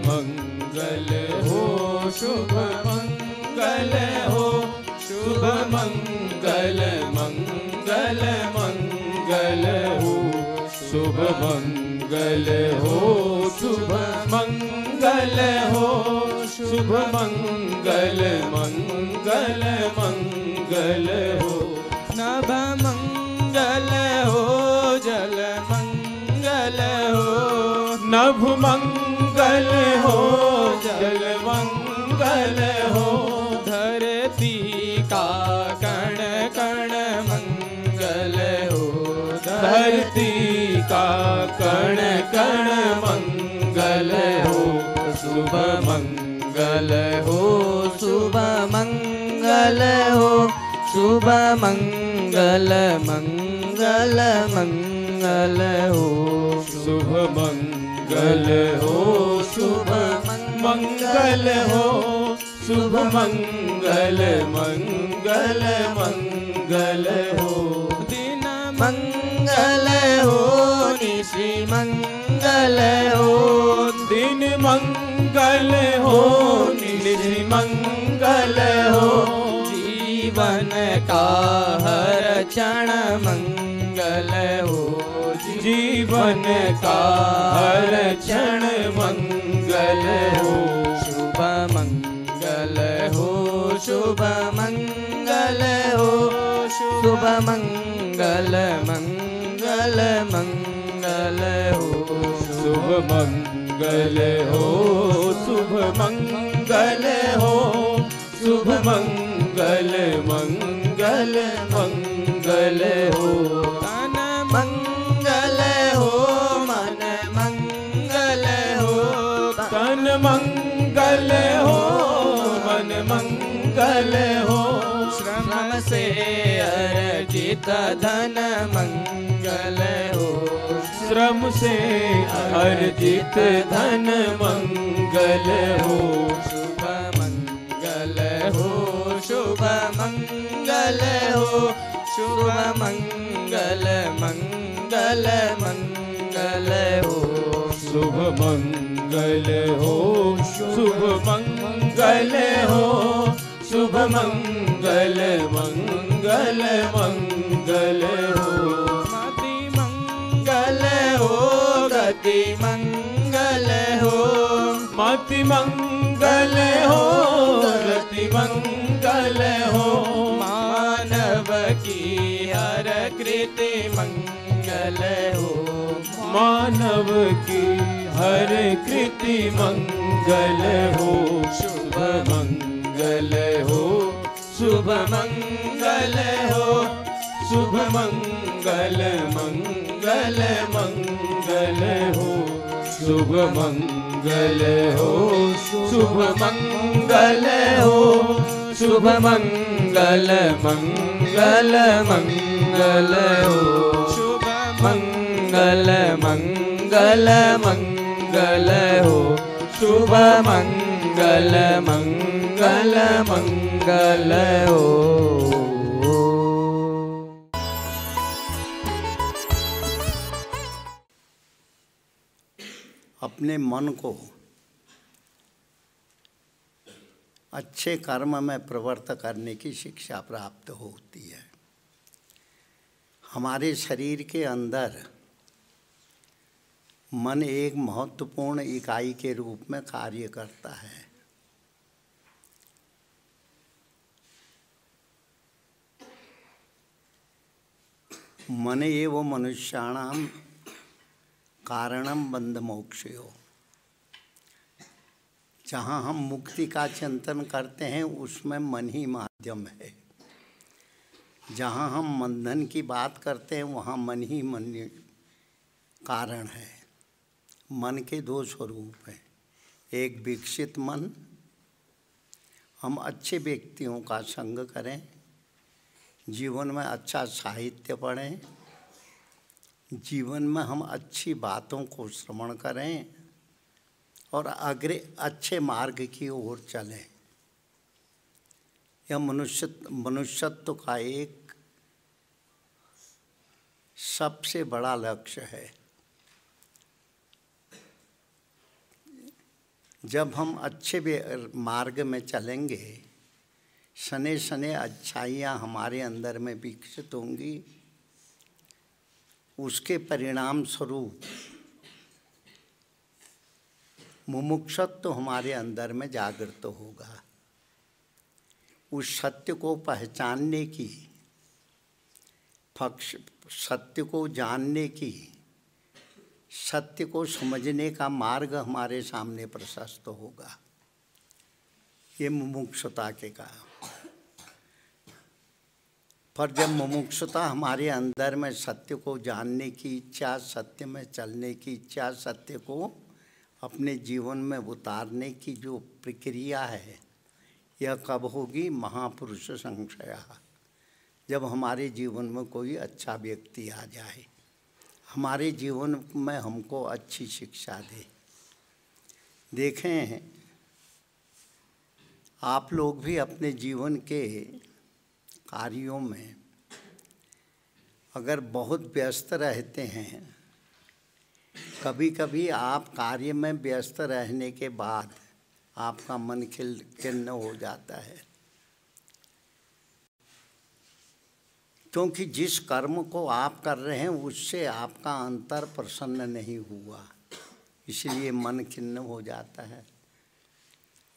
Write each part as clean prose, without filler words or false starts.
मंगल हो, शुभ मंगल हो, शुभ मंगल मंगल मंगल हो, शुभ मंगल हो, शुभ मंगल हो, शुभ मंगल मंगल मंगल हो, नभ मंगल हो, जल मंगल हो, नभ मंगल हो, जल मंगल हो, धरती का कण कण मंगल हो, धरती का कण कण मंगल हो, शुभ मंगल हो, शुभ मंगल हो, शुभ मंगल मंगल मंगल हो, शुभ मंगल हो, शुभ मंगल हो, शुभ मंगल मंगल मंगल हो, दिन मंगल हो, निशि मंगल हो, दिन मंगल हो, निशि मंगल हो, जीवन का हर क्षण मंगल हो, जीवन का हर क्षण मंगल हो, शुभ मंगल हो, शुभ मंगल हो, शुभ मंगल मंगल मंगल हो, शुभ मंगल हो, शुभ मंगल हो, शुभ मंगल मंगल मंगल हो, तन मंगल हो, मन मंगल हो, तन मंगल हो, मन मंगल हो, श्रम से अर्जित धन मंगल हो, श्रम से अर्जित धन मंगल हो, शुभ मंगल हो, शुभ मंगल हो, शुभ मंगल मंगल मंगल हो, शुभ मंगल हो, शुभ मंगल हो, शुभ मंगल मंगल मंगल हो, मति मंगल हो, गति मंगल हो, मति मंगल हो, गति मंगल हो, मानव की हर कृति मंगल हो, मानव की हर कृति मंगल हो, शुभ मंगल हो, शुभ मंगल हो, शुभ मंगल मंगल मंगल हो, शुभ मंगल हो, शुभ मंगल हो, शुभ मंगल मंगल मंगल हो, शुभ मंगल मंगल मंगल हो, शुभ मंगल मंगल मंगल हो। अपने मन को अच्छे कर्म में प्रवृत्त करने की शिक्षा प्राप्त होती है। हमारे शरीर के अंदर मन एक महत्वपूर्ण इकाई के रूप में कार्य करता है। मन एव मनुष्याणाम कारणम बंध मोक्षयो। जहाँ हम मुक्ति का चिंतन करते हैं उसमें मन ही माध्यम है। जहाँ हम बंधन की बात करते हैं वहाँ मन ही कारण है। मन के दो स्वरूप हैं, एक विकसित मन, हम अच्छे व्यक्तियों का संग करें, जीवन में अच्छा साहित्य पढ़ें, जीवन में हम अच्छी बातों को श्रवण करें और आगे अच्छे मार्ग की ओर चलें। यह मनुष्यत्व का एक सबसे बड़ा लक्ष्य है। जब हम अच्छे मार्ग में चलेंगे, सने सने अच्छाइयाँ हमारे अंदर में विकसित होंगी, उसके परिणाम स्वरूप मुमुक्षुत्व हमारे अंदर में जागृत होगा। उस सत्य को पहचानने की, सत्य को जानने की, सत्य को समझने का मार्ग हमारे सामने प्रशस्त होगा। ये मुमुक्षुता के कारण। पर जब मुमुक्षुता हमारे अंदर में सत्य को जानने की इच्छा, सत्य में चलने की इच्छा, सत्य को अपने जीवन में उतारने की जो प्रक्रिया है, यह कब होगी? महापुरुष संशया, जब हमारे जीवन में कोई अच्छा व्यक्ति आ जाए, हमारे जीवन में हमको अच्छी शिक्षा दे। देखें, आप लोग भी अपने जीवन के कार्यों में अगर बहुत व्यस्त रहते हैं, कभी कभी आप कार्य में व्यस्त रहने के बाद आपका मन खिन्न हो जाता है, क्योंकि जिस कर्म को आप कर रहे हैं उससे आपका अंतर प्रसन्न नहीं हुआ, इसलिए मन खिन्न हो जाता है।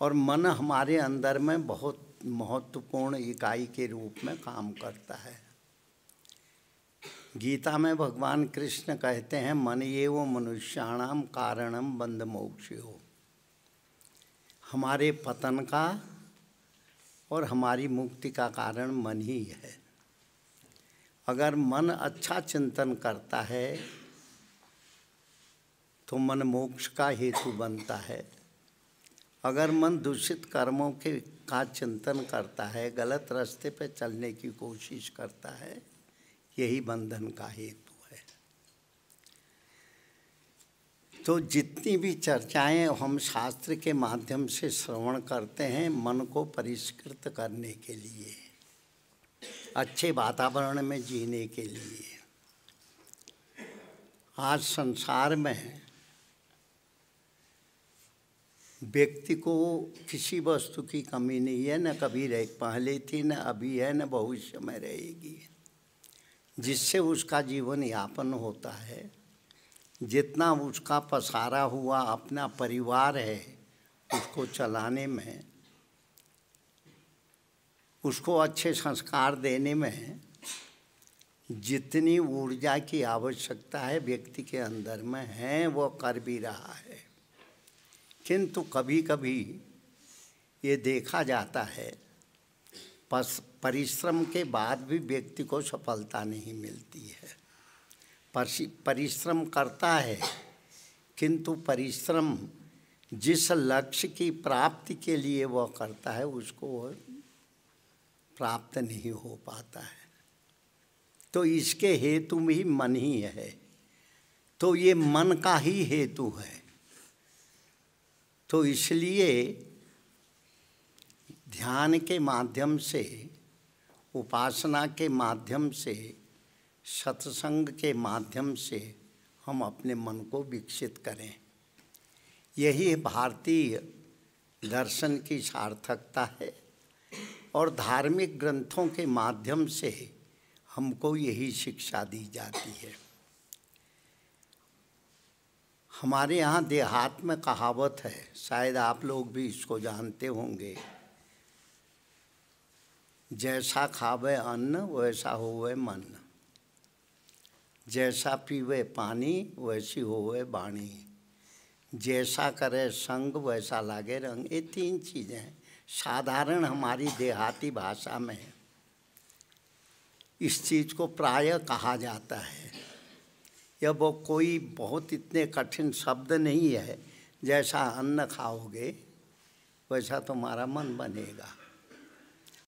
और मन हमारे अंदर में बहुत महत्वपूर्ण इकाई के रूप में काम करता है। गीता में भगवान कृष्ण कहते हैं, मन एव मनुष्याणाम कारणम बंध मोक्षयो। हमारे पतन का और हमारी मुक्ति का कारण मन ही है। अगर मन अच्छा चिंतन करता है तो मन मोक्ष का हेतु बनता है। अगर मन दूषित कर्मों का चिंतन करता है, गलत रास्ते पर चलने की कोशिश करता है, यही बंधन का हेतु है। तो जितनी भी चर्चाएं हम शास्त्र के माध्यम से श्रवण करते हैं, मन को परिष्कृत करने के लिए, अच्छे वातावरण में जीने के लिए। आज संसार में व्यक्ति को किसी वस्तु की कमी नहीं है, न कभी पहले थी, न अभी है, न भविष्य में रहेगी। जिससे उसका जीवन यापन होता है, जितना उसका पसारा हुआ अपना परिवार है, उसको चलाने में, उसको अच्छे संस्कार देने में जितनी ऊर्जा की आवश्यकता है व्यक्ति के अंदर में है, वो कर भी रहा है। किंतु कभी कभी ये देखा जाता है, परिश्रम के बाद भी व्यक्ति को सफलता नहीं मिलती है। परिश्रम करता है, किंतु परिश्रम जिस लक्ष्य की प्राप्ति के लिए वह करता है, उसको वह प्राप्त नहीं हो पाता है। तो इसके हेतु भी मन ही है। तो ये मन का ही हेतु है। तो इसलिए ध्यान के माध्यम से, उपासना के माध्यम से, सत्संग के माध्यम से हम अपने मन को विकसित करें। यही भारतीय दर्शन की सार्थकता है। और धार्मिक ग्रंथों के माध्यम से हमको यही शिक्षा दी जाती है। हमारे यहाँ देहात में कहावत है, शायद आप लोग भी इसको जानते होंगे, जैसा खावे अन्न वैसा होवे मन, जैसा पीवे पानी वैसी होवे वाणी, जैसा करे संग वैसा लागे रंग। ये तीन चीज़ें साधारण हमारी देहाती भाषा में इस चीज़ को प्रायः कहा जाता है। यह वो कोई बहुत इतने कठिन शब्द नहीं है। जैसा अन्न खाओगे वैसा तुम्हारा मन बनेगा।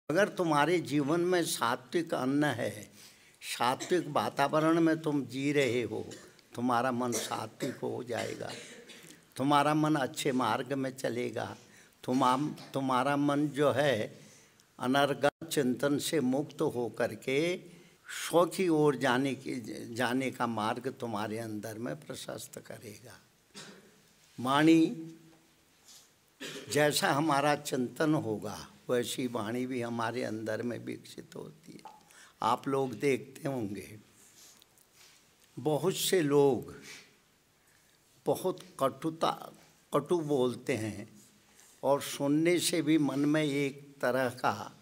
अगर तुम्हारे जीवन में सात्विक अन्न है, सात्विक वातावरण में तुम जी रहे हो, तुम्हारा मन सात्विक हो जाएगा, तुम्हारा मन अच्छे मार्ग में चलेगा, तुम्हारा मन जो है अनर्गल चिंतन से मुक्त हो करके स्व की ओर जाने का मार्ग तुम्हारे अंदर में प्रशस्त करेगा। वाणी जैसा हमारा चिंतन होगा वैसी वाणी भी हमारे अंदर में विकसित होती है। आप लोग देखते होंगे बहुत से लोग बहुत कटु बोलते हैं और सुनने से भी मन में एक तरह का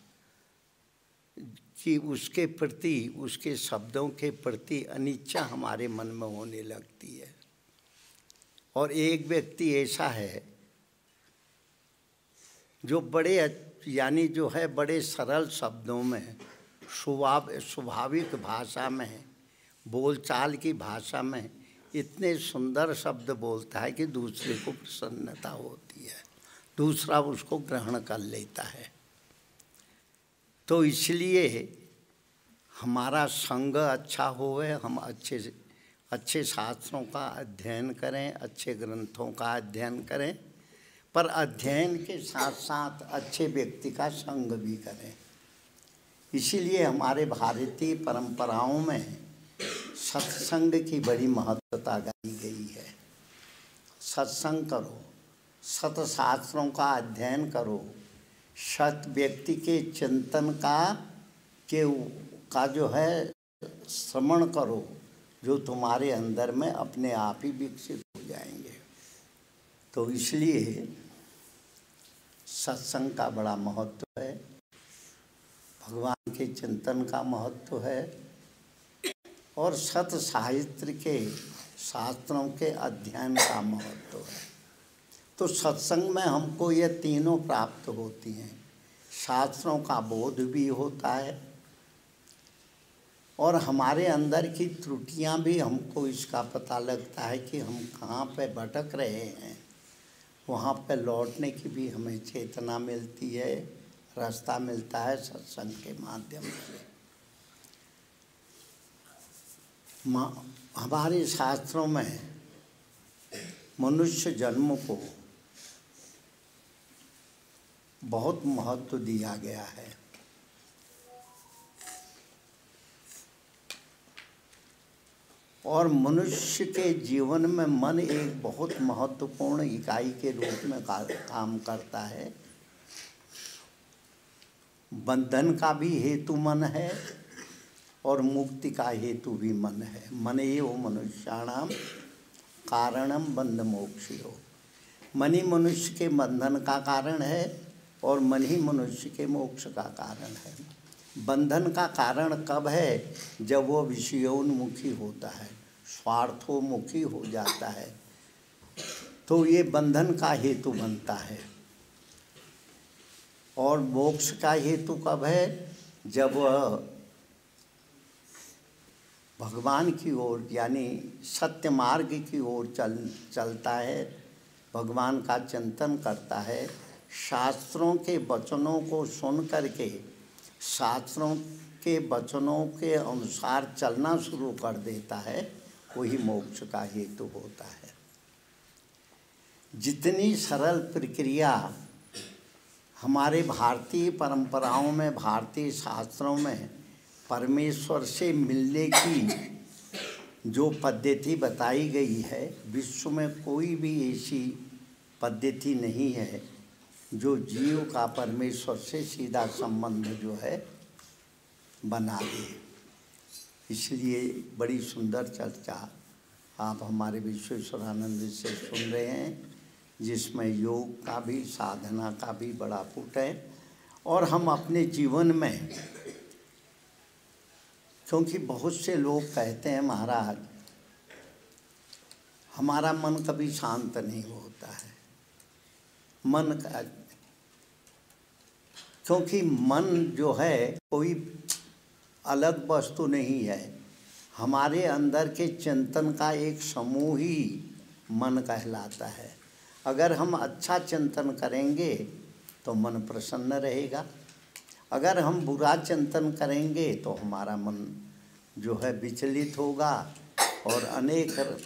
कि उसके प्रति, उसके शब्दों के प्रति अनिच्छा हमारे मन में होने लगती है। और एक व्यक्ति ऐसा है जो बड़े यानी जो है बड़े सरल शब्दों में, स्वाभाविक भाषा में, बोलचाल की भाषा में इतने सुंदर शब्द बोलता है कि दूसरे को प्रसन्नता होती है, दूसरा उसको ग्रहण कर लेता है। तो इसलिए हमारा संग अच्छा होवे, हम अच्छे शास्त्रों का अध्ययन करें, अच्छे ग्रंथों का अध्ययन करें, पर अध्ययन के साथ साथ अच्छे व्यक्ति का संग भी करें। इसीलिए हमारे भारतीय परंपराओं में सत्संग की बड़ी महत्वता गाई गई है। सत्संग करो, सत्शास्त्रों का अध्ययन करो, सत व्यक्ति के चिंतन का जो है श्रवण करो, जो तुम्हारे अंदर में अपने आप ही विकसित हो जाएंगे। तो इसलिए सत्संग का बड़ा महत्व है, भगवान के चिंतन का महत्व है और सत साहित्य के शास्त्रों के अध्ययन का महत्व है। तो सत्संग में हमको ये तीनों प्राप्त होती हैं। शास्त्रों का बोध भी होता है और हमारे अंदर की त्रुटियां भी हमको इसका पता लगता है कि हम कहाँ पे भटक रहे हैं, वहाँ पे लौटने की भी हमें चेतना मिलती है, रास्ता मिलता है सत्संग के माध्यम से। हमारे शास्त्रों में मनुष्य जन्म को बहुत महत्व दिया गया है। और मनुष्य के जीवन में मन एक बहुत महत्वपूर्ण इकाई के रूप में काम करता है। बंधन का भी हेतु मन है और मुक्ति का हेतु भी मन है। मन एव मनुष्याणाम कारणम बंध मोक्षयो। मन ही मनुष्य के बंधन का कारण है और मन ही मनुष्य के मोक्ष का कारण है। बंधन का कारण कब है? जब वो विषयोन्मुखी होता है, स्वार्थोन्मुखी हो जाता है, तो ये बंधन का हेतु बनता है। और मोक्ष का हेतु कब है? जब वह भगवान की ओर यानी सत्य मार्ग की ओर चलता है, भगवान का चिंतन करता है, शास्त्रों के वचनों को सुन करके शास्त्रों के वचनों के अनुसार चलना शुरू कर देता है, वही मोक्ष का हेतु होता है। जितनी सरल प्रक्रिया हमारे भारतीय परंपराओं में, भारतीय शास्त्रों में परमेश्वर से मिलने की जो पद्धति बताई गई है, विश्व में कोई भी ऐसी पद्धति नहीं है जो जीव का परमेश्वर से सीधा संबंध जो है बना दे। इसलिए बड़ी सुंदर चर्चा आप हमारे विश्वेश्वरानंद से सुन रहे हैं, जिसमें योग का भी, साधना का भी बड़ा पुट है। और हम अपने जीवन में, क्योंकि बहुत से लोग कहते हैं महाराज हमारा मन कभी शांत नहीं होता है, मन का, क्योंकि मन जो है कोई अलग वस्तु नहीं है, हमारे अंदर के चिंतन का एक समूह ही मन कहलाता है। अगर हम अच्छा चिंतन करेंगे तो मन प्रसन्न रहेगा, अगर हम बुरा चिंतन करेंगे तो हमारा मन जो है विचलित होगा और अनेक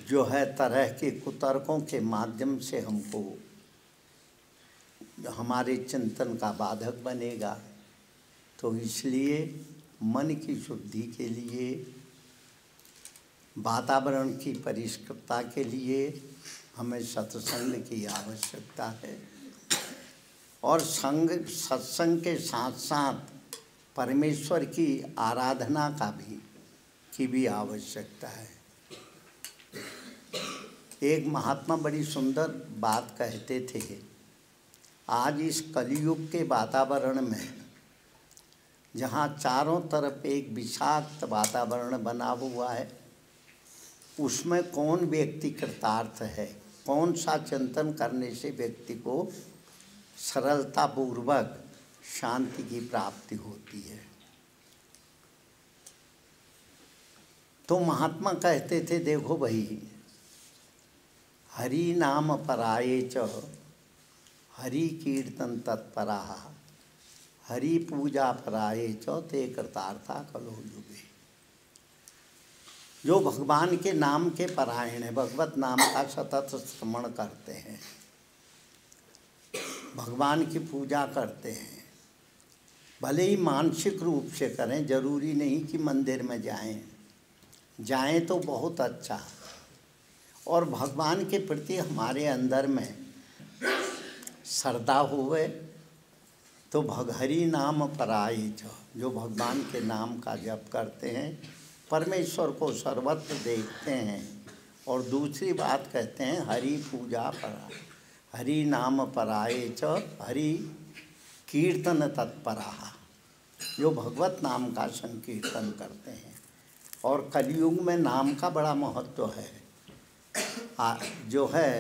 जो है तरह के कुतर्कों के माध्यम से हमको हमारे चिंतन का बाधक बनेगा। तो इसलिए मन की शुद्धि के लिए, वातावरण की परिष्कृतता के लिए हमें सत्संग की आवश्यकता है और सत्संग के साथ साथ परमेश्वर की आराधना की भी आवश्यकता है। एक महात्मा बड़ी सुंदर बात कहते थे, आज इस कलयुग के वातावरण में जहाँ चारों तरफ एक विषाक्त वातावरण बना हुआ है, उसमें कौन व्यक्ति कृतार्थ है, कौन सा चिंतन करने से व्यक्ति को सरलतापूर्वक शांति की प्राप्ति होती है। तो महात्मा कहते थे, देखो भाई, हरि नाम पराये च हरि कीर्तन तत्परा हरि पूजा पराये च ते कृतार्था कलो युगे। जो भगवान के नाम के परायण है, भगवत नाम का सतत श्रवण करते हैं, भगवान की पूजा करते हैं, भले ही मानसिक रूप से करें, जरूरी नहीं कि मंदिर में जाएं तो बहुत अच्छा, और भगवान के प्रति हमारे अंदर में श्रद्धा हुए तो हरि नाम पराये च, जो भगवान के नाम का जप करते हैं, परमेश्वर को सर्वत्र देखते हैं। और दूसरी बात कहते हैं हरि पूजा परा, हरि नाम पराये च हरि कीर्तन तत्परा, जो भगवत नाम का संकीर्तन करते हैं। और कलयुग में नाम का बड़ा महत्व है। जो है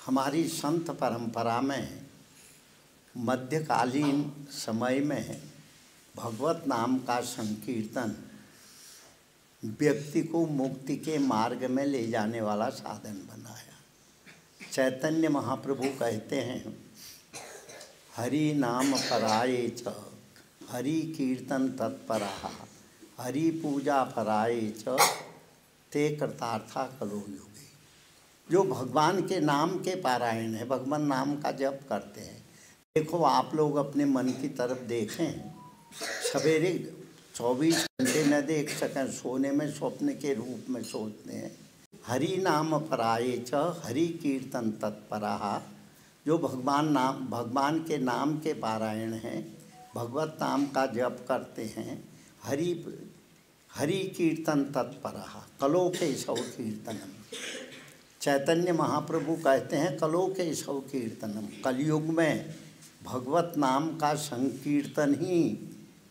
हमारी संत परंपरा में मध्यकालीन समय में भगवत नाम का संकीर्तन व्यक्ति को मुक्ति के मार्ग में ले जाने वाला साधन बनाया। चैतन्य महाप्रभु कहते हैं, हरि नाम पराये च हरि कीर्तन तत्परा हरि पूजा पराये च ते कृतार्था कलो युगे। जो भगवान के नाम के पारायण है, भगवान नाम का जप करते हैं। देखो, आप लोग अपने मन की तरफ देखें, सवेरे 24 घंटे न देख सकें, सोने में स्वप्न के रूप में सोचते हैं। हरि नाम पराये च हरि कीर्तन तत्परा, जो भगवान के नाम के पारायण हैं, भगवत नाम का जप करते हैं, हरि कीर्तन तत्परा कलो के सौ कीर्तनम। चैतन्य महाप्रभु कहते हैं, कलो के सौ कीर्तनम। कलयुग में भगवत नाम का संकीर्तन ही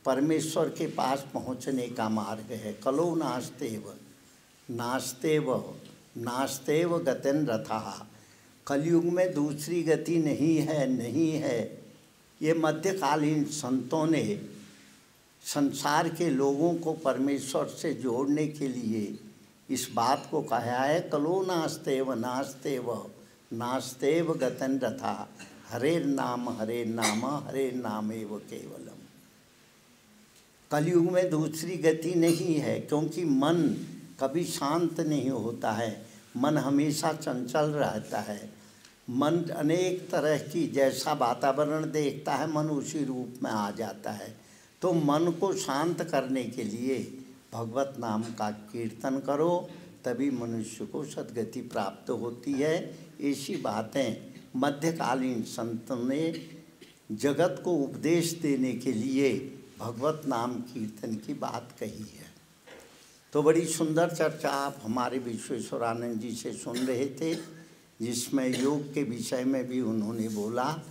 परमेश्वर के पास पहुँचने का मार्ग है। कलो नास्तेव नास्तेव नास्तेव गतिन रथा। कलयुग में दूसरी गति नहीं है। ये मध्यकालीन संतों ने संसार के लोगों को परमेश्वर से जोड़ने के लिए इस बात को कहा है, कलो नास्तेव नास्तेव नास्तेव गतिन रथा हरे नाम हरे नामेव केवलम। कलयुग में दूसरी गति नहीं है, क्योंकि मन कभी शांत नहीं होता है, मन हमेशा चंचल रहता है। मन अनेक तरह की, जैसा वातावरण देखता है मन उसी रूप में आ जाता है। तो मन को शांत करने के लिए भगवत नाम का कीर्तन करो, तभी मनुष्य को सद्गति प्राप्त होती है। ऐसी बातें मध्यकालीन संतों ने जगत को उपदेश देने के लिए भगवत नाम कीर्तन की बात कही है। तो बड़ी सुंदर चर्चा आप हमारे विश्वेश्वरानंद जी से सुन रहे थे, जिसमें योग के विषय में भी उन्होंने बोला,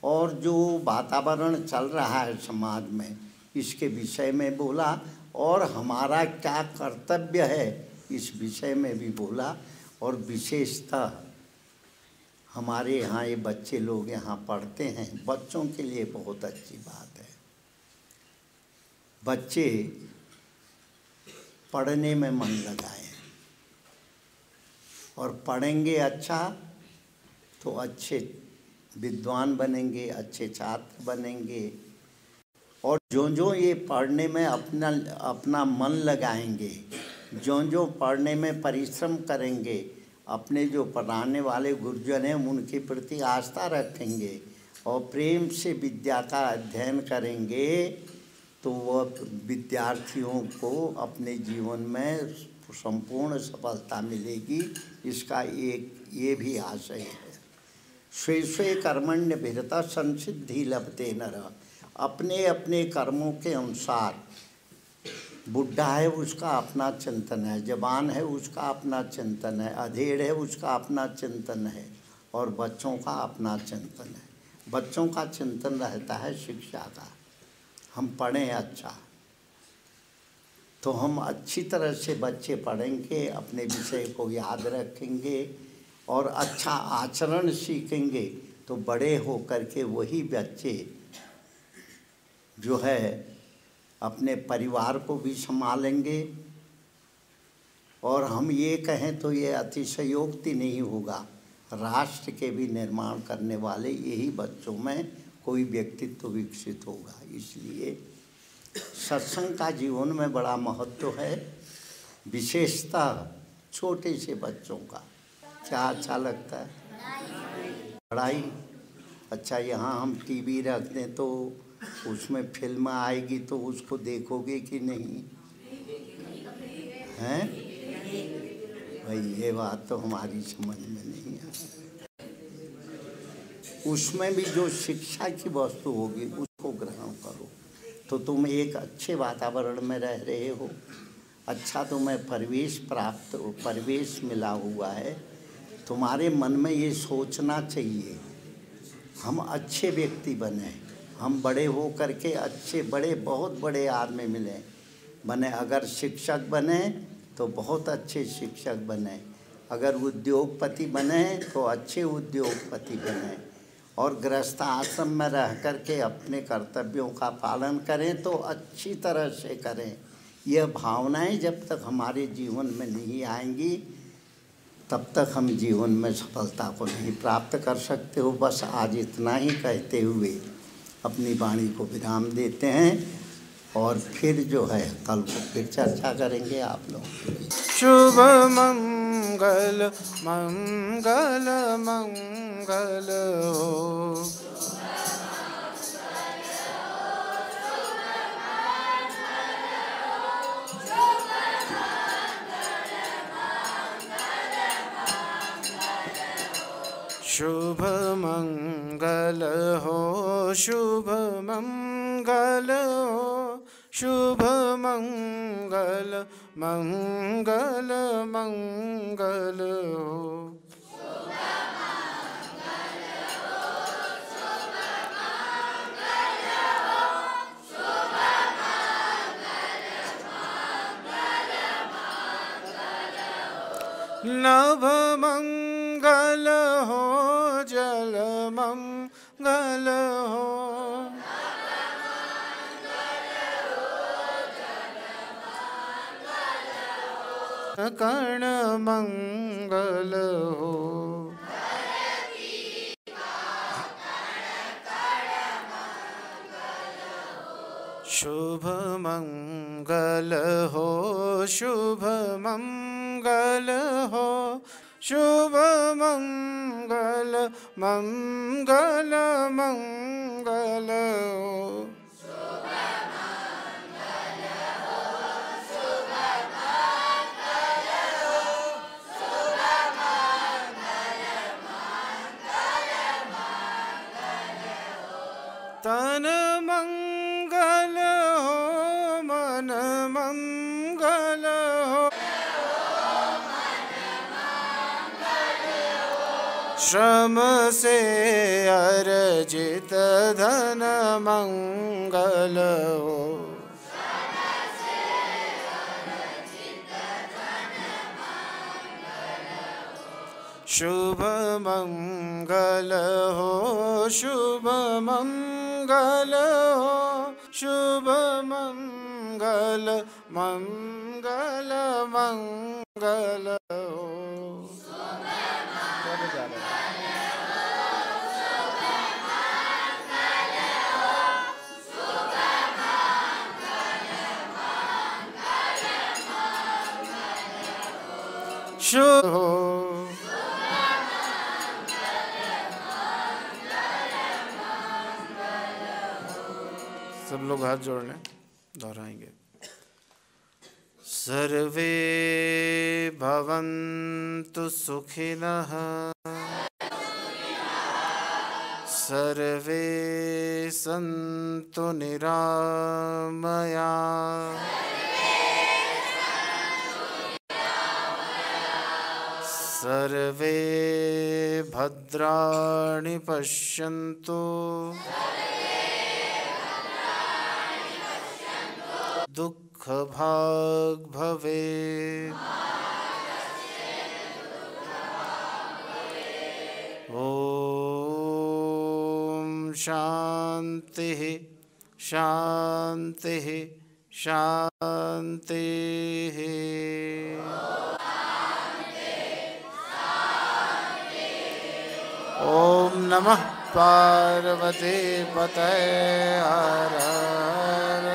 और जो वातावरण चल रहा है समाज में इसके विषय में बोला, और हमारा क्या कर्तव्य है इस विषय में भी बोला। और विशेषतः हमारे यहाँ ये बच्चे लोग यहाँ पढ़ते हैं, बच्चों के लिए बहुत अच्छी बात है। बच्चे पढ़ने में मन लगाएं, और पढ़ेंगे अच्छा तो अच्छे विद्वान बनेंगे, अच्छे छात्र बनेंगे। और जो ये पढ़ने में अपना मन लगाएंगे, जो पढ़ने में परिश्रम करेंगे, अपने जो पढ़ाने वाले गुरुजन हैं उनके प्रति आस्था रखेंगे और प्रेम से विद्या का अध्ययन करेंगे, तो वह विद्यार्थियों को अपने जीवन में संपूर्ण सफलता मिलेगी। इसका एक ये भी आशय है। स्वे स्वे कर्मण्य भिरता संसिद्धि लभते नर। अपने अपने कर्मों के अनुसार, बुढ़ा है उसका अपना चिंतन है, जवान है उसका अपना चिंतन है, अधेड़ है उसका अपना चिंतन है, और बच्चों का अपना चिंतन है। बच्चों का चिंतन रहता है शिक्षा का, हम पढ़ें अच्छा, तो हम अच्छी तरह से बच्चे पढ़ेंगे, अपने विषय को याद रखेंगे और अच्छा आचरण सीखेंगे, तो बड़े हो करके वही बच्चे जो है अपने परिवार को भी संभालेंगे। और हम ये कहें तो ये अतिशयोक्ति नहीं होगा, राष्ट्र के भी निर्माण करने वाले यही बच्चों में कोई व्यक्तित्व विकसित होगा। इसलिए सत्संग का जीवन में बड़ा महत्व है, विशेषतः छोटे से बच्चों का। क्या अच्छा लगता है? पढ़ाई। अच्छा, यहाँ हम टीवी रख दें तो उसमें फिल्म आएगी तो उसको देखोगे कि नहीं? हैं भाई, ये बात तो हमारी समझ में नहीं है। उसमें भी जो शिक्षा की वस्तु होगी उसको ग्रहण करो, तो तुम एक अच्छे वातावरण में रह रहे हो, अच्छा तुम्हें परिवेश मिला हुआ है। तुम्हारे मन में ये सोचना चाहिए हम अच्छे व्यक्ति बने, हम बड़े हो करके अच्छे बड़े बहुत बड़े आदमी मिले बने। अगर शिक्षक बने तो बहुत अच्छे शिक्षक बने, अगर उद्योगपति बने तो अच्छे उद्योगपति बने, और गृहस्थ आश्रम में रह करके अपने कर्तव्यों का पालन करें तो अच्छी तरह से करें। यह भावनाएं जब तक हमारे जीवन में नहीं आएंगी तब तक हम जीवन में सफलता को नहीं प्राप्त कर सकते हो। बस आज इतना ही कहते हुए अपनी वाणी को विराम देते हैं, और फिर जो है कल को फिर चर्चा करेंगे आप लोग। शुभ मंगल मंगल मंगल हो। शुभ मंगल हो, शुभ मंगल हो, शुभ मंगल मंगल मंगल हो। नभ मंगल हो, जल मंगल हो, कर्ण मंगल हो। शुभ मंगल हो, शुभ मंगल हो, शुभ मंगल मंगल मंगल हो। तन मंगल हो, मन मंगल हो, श्रम से अर्जित धन मंगल हो। शुभ मंगल हो, शुभ मंगल हो, शुभ मंगल मंगल मंगल हो। शुभ हो। सब लोग हाथ जोड़ लें, दोहराएंगे। सर्वे भवन्तु सुखिनः सर्वे सन्तु निरामयाः सर्वे भद्राणि पश्यन्तु दुःखभाग् भवेत् ॐ शान्तिः शान्तिः शान्तिः। ॐ नमः पार्वती पतये हर हर